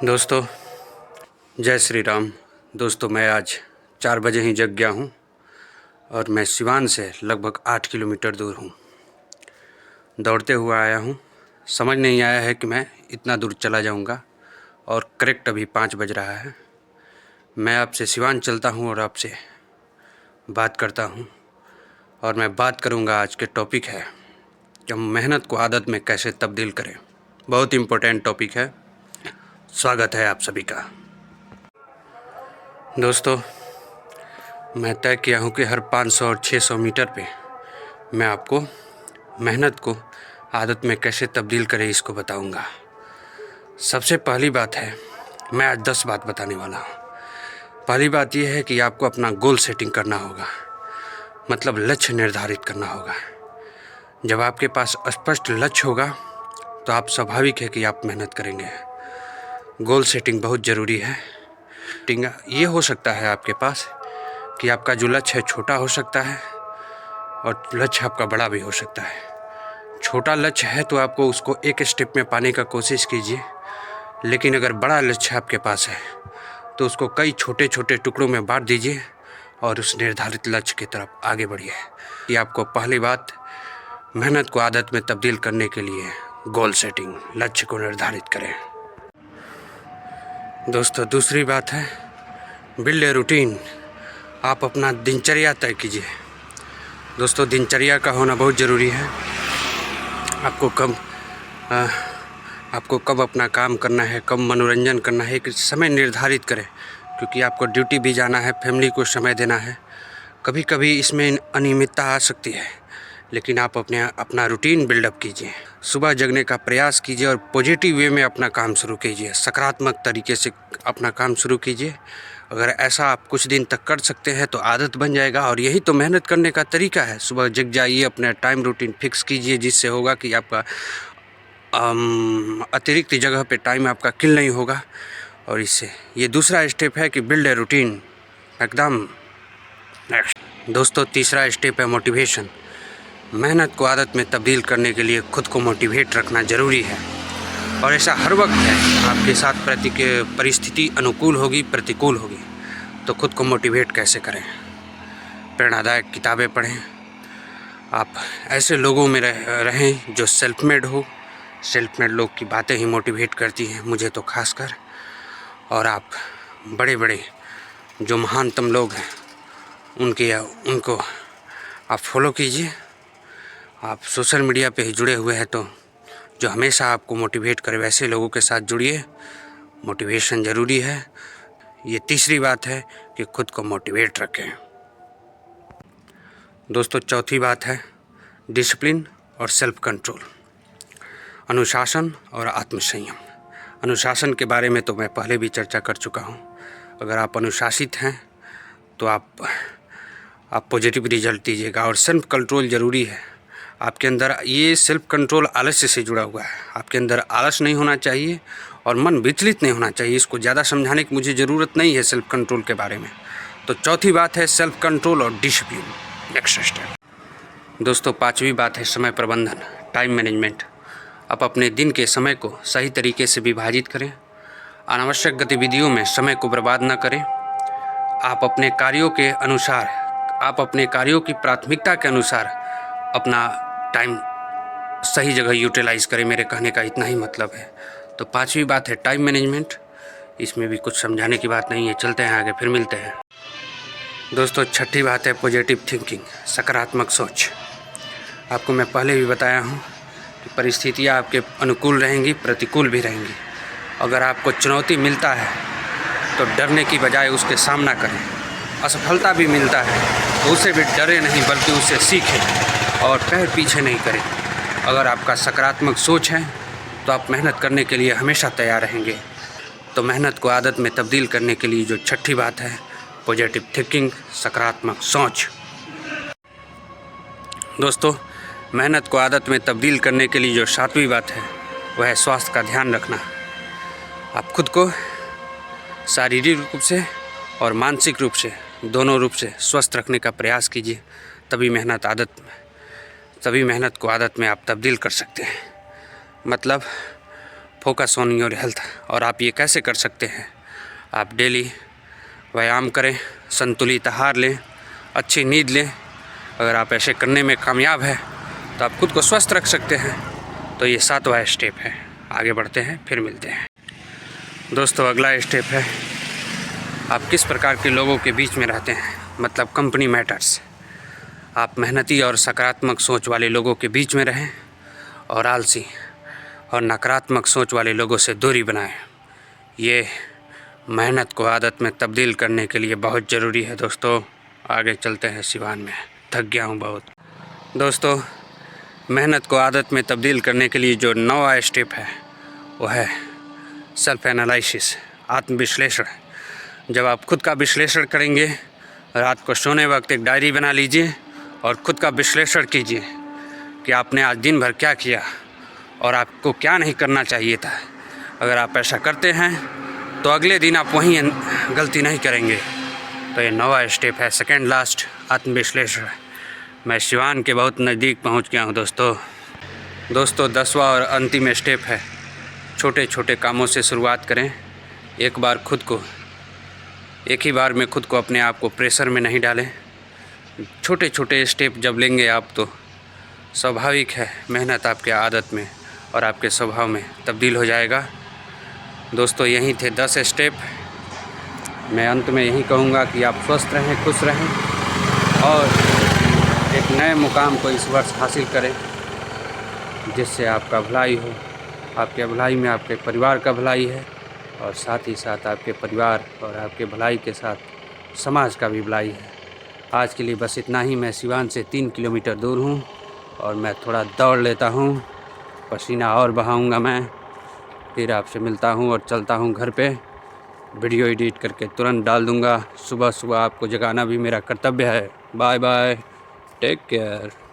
दोस्तों जय श्री राम। दोस्तों मैं आज 4 बजे ही जग गया हूँ और मैं सिवान से लगभग 8 किलोमीटर दूर हूँ। दौड़ते हुए आया हूँ। समझ नहीं आया है कि मैं इतना दूर चला जाऊँगा और करेक्ट अभी 5 बज रहा है। मैं आपसे सिवान चलता हूँ और आपसे बात करता हूँ और मैं बात करूँगा। आज के टॉपिक है कि हम मेहनत को आदत में कैसे तब्दील करें। बहुत इम्पोर्टेंट टॉपिक है। स्वागत है आप सभी का। दोस्तों मैं तय किया हूँ कि हर 500 और 600 मीटर पे मैं आपको मेहनत को आदत में कैसे तब्दील करें इसको बताऊँगा। सबसे पहली बात है, मैं आज 10 बात बताने वाला हूँ। पहली बात यह है कि आपको अपना गोल सेटिंग करना होगा, मतलब लक्ष्य निर्धारित करना होगा। जब आपके पास स्पष्ट लक्ष्य होगा तो आप स्वाभाविक है कि आप मेहनत करेंगे। गोल सेटिंग बहुत ज़रूरी है। ये हो सकता है आपके पास कि आपका जो लक्ष्य है छोटा हो सकता है और लक्ष्य आपका बड़ा भी हो सकता है। छोटा लक्ष्य है तो आपको उसको एक स्टेप में पाने का कोशिश कीजिए, लेकिन अगर बड़ा लक्ष्य आपके पास है तो उसको कई छोटे छोटे टुकड़ों में बांट दीजिए और उस निर्धारित लक्ष्य की तरफ आगे बढ़िए। ये आपको पहली बात मेहनत को आदत में तब्दील करने के लिए गोल सेटिंग, लक्ष्य को निर्धारित करें। दोस्तों दूसरी बात है बिल्ड ए रूटीन। आप अपना दिनचर्या तय कीजिए। दोस्तों दिनचर्या का होना बहुत ज़रूरी है। आपको कब अपना काम करना है, कब मनोरंजन करना है, एक समय निर्धारित करें, क्योंकि आपको ड्यूटी भी जाना है, फैमिली को समय देना है। कभी कभी इसमें अनियमितता आ सकती है, लेकिन आप अपना रूटीन बिल्डअप कीजिए। सुबह जगने का प्रयास कीजिए और पॉजिटिव वे में अपना काम शुरू कीजिए। सकारात्मक तरीके से अपना काम शुरू कीजिए। अगर ऐसा आप कुछ दिन तक कर सकते हैं तो आदत बन जाएगा, और यही तो मेहनत करने का तरीका है। सुबह जग जाइए, अपना टाइम रूटीन फिक्स कीजिए, जिससे होगा कि आपका अतिरिक्त जगह पे टाइम आपका किल नहीं होगा। और इससे ये दूसरा स्टेप है कि बिल्ड ए रूटीन एकदम नेक्स्ट। दोस्तों तीसरा स्टेप है मोटिवेशन। मेहनत को आदत में तब्दील करने के लिए खुद को मोटिवेट रखना ज़रूरी है, और ऐसा हर वक्त है। आपके साथ परिस्थिति अनुकूल होगी, प्रतिकूल होगी, तो खुद को मोटिवेट कैसे करें? प्रेरणादायक किताबें पढ़ें। आप ऐसे लोगों में रहें जो सेल्फ मेड हो। सेल्फ मेड लोग की बातें ही मोटिवेट करती हैं, मुझे तो खासकर। और आप बड़े बड़े जो महानतम लोग हैं उनको आप फॉलो कीजिए। आप सोशल मीडिया पे ही जुड़े हुए हैं तो जो हमेशा आपको मोटिवेट करे वैसे लोगों के साथ जुड़िए। मोटिवेशन ज़रूरी है। ये तीसरी बात है कि खुद को मोटिवेट रखें। दोस्तों चौथी बात है डिसिप्लिन और सेल्फ कंट्रोल, अनुशासन और आत्मसंयम। अनुशासन के बारे में तो मैं पहले भी चर्चा कर चुका हूँ। अगर आप अनुशासित हैं तो आप पॉजिटिव रिजल्ट दीजिएगा। और सेल्फ कंट्रोल ज़रूरी है आपके अंदर। ये सेल्फ कंट्रोल आलस्य से जुड़ा हुआ है। आपके अंदर आलस नहीं होना चाहिए और मन विचलित नहीं होना चाहिए। इसको ज़्यादा समझाने की मुझे ज़रूरत नहीं है सेल्फ कंट्रोल के बारे में। तो चौथी बात है सेल्फ कंट्रोल और डिसिप्लिन, नेक्स्ट स्टेप। दोस्तों पांचवी बात है समय प्रबंधन, टाइम मैनेजमेंट। आप अपने दिन के समय को सही तरीके से विभाजित करें। अनावश्यक गतिविधियों में समय को बर्बाद न करें। आप अपने कार्यों की प्राथमिकता के अनुसार अपना टाइम सही जगह यूटिलाइज़ करें। मेरे कहने का इतना ही मतलब है। तो पांचवी बात है टाइम मैनेजमेंट। इसमें भी कुछ समझाने की बात नहीं है। चलते हैं आगे, फिर मिलते हैं। दोस्तों छठी बात है पॉजिटिव थिंकिंग, सकारात्मक सोच। आपको मैं पहले भी बताया हूँ कि परिस्थितियाँ आपके अनुकूल रहेंगी, प्रतिकूल भी रहेंगी। अगर आपको चुनौती मिलता है तो डरने की बजाय उसके सामना करें। असफलता भी मिलता है तो उससे भी डरे नहीं, बल्कि उससे सीखें और पैर पीछे नहीं करें। अगर आपका सकारात्मक सोच है तो आप मेहनत करने के लिए हमेशा तैयार रहेंगे। तो मेहनत को आदत में तब्दील करने के लिए जो छठी बात है पॉजिटिव थिंकिंग, सकारात्मक सोच। दोस्तों मेहनत को आदत में तब्दील करने के लिए जो सातवीं बात है वह है स्वास्थ्य का ध्यान रखना। आप खुद को शारीरिक रूप से और मानसिक रूप से, दोनों रूप से स्वस्थ रखने का प्रयास कीजिए। तभी मेहनत को आदत में आप तब्दील कर सकते हैं। मतलब फोकस ऑन योर हेल्थ। और आप ये कैसे कर सकते हैं? आप डेली व्यायाम करें, संतुलित आहार लें, अच्छी नींद लें। अगर आप ऐसे करने में कामयाब हैं तो आप खुद को स्वस्थ रख सकते हैं। तो ये 7वां स्टेप है। आगे बढ़ते हैं, फिर मिलते हैं दोस्तों। अगला स्टेप है, आप किस प्रकार के लोगों के बीच में रहते हैं, मतलब कंपनी मैटर्स। आप मेहनती और सकारात्मक सोच वाले लोगों के बीच में रहें और आलसी और नकारात्मक सोच वाले लोगों से दूरी बनाएं। ये मेहनत को आदत में तब्दील करने के लिए बहुत ज़रूरी है दोस्तों। आगे चलते हैं सिवान में, थक गया हूँ बहुत। दोस्तों, मेहनत को आदत में तब्दील करने के लिए जो 9वां स्टेप है वो है सेल्फ एनालिसिस, आत्मविश्लेषण। जब आप खुद का विश्लेषण करेंगे, रात को सोने वक्त एक डायरी बना लीजिए और खुद का विश्लेषण कीजिए कि आपने आज दिन भर क्या किया और आपको क्या नहीं करना चाहिए था। अगर आप ऐसा करते हैं तो अगले दिन आप वहीं गलती नहीं करेंगे। तो ये 9वां स्टेप है, सेकंड लास्ट, आत्मविश्लेषण। मैं सिवान के बहुत नज़दीक पहुंच गया हूं दोस्तों। 10वां और अंतिम स्टेप है, छोटे छोटे कामों से शुरुआत करें। एक ही बार में खुद को अपने आप को प्रेशर में नहीं डालें। छोटे छोटे स्टेप जब लेंगे आप तो स्वाभाविक है मेहनत आपके आदत में और आपके स्वभाव में तब्दील हो जाएगा। दोस्तों, यही थे 10 स्टेप। मैं अंत में यही कहूँगा कि आप स्वस्थ रहें, खुश रहें और एक नए मुकाम को इस वर्ष हासिल करें जिससे आपका भलाई हो। आपके भलाई में आपके परिवार का भलाई है और साथ ही साथ आपके परिवार और आपके भलाई के साथ समाज का भी भलाई है। आज के लिए बस इतना ही। मैं सिवान से 3 किलोमीटर दूर हूँ और मैं थोड़ा दौड़ लेता हूँ, पसीना और बहाऊँगा मैं, फिर आपसे मिलता हूँ और चलता हूँ घर पे। वीडियो एडिट करके तुरंत डाल दूँगा। सुबह सुबह आपको जगाना भी मेरा कर्तव्य है। Bye bye, take care.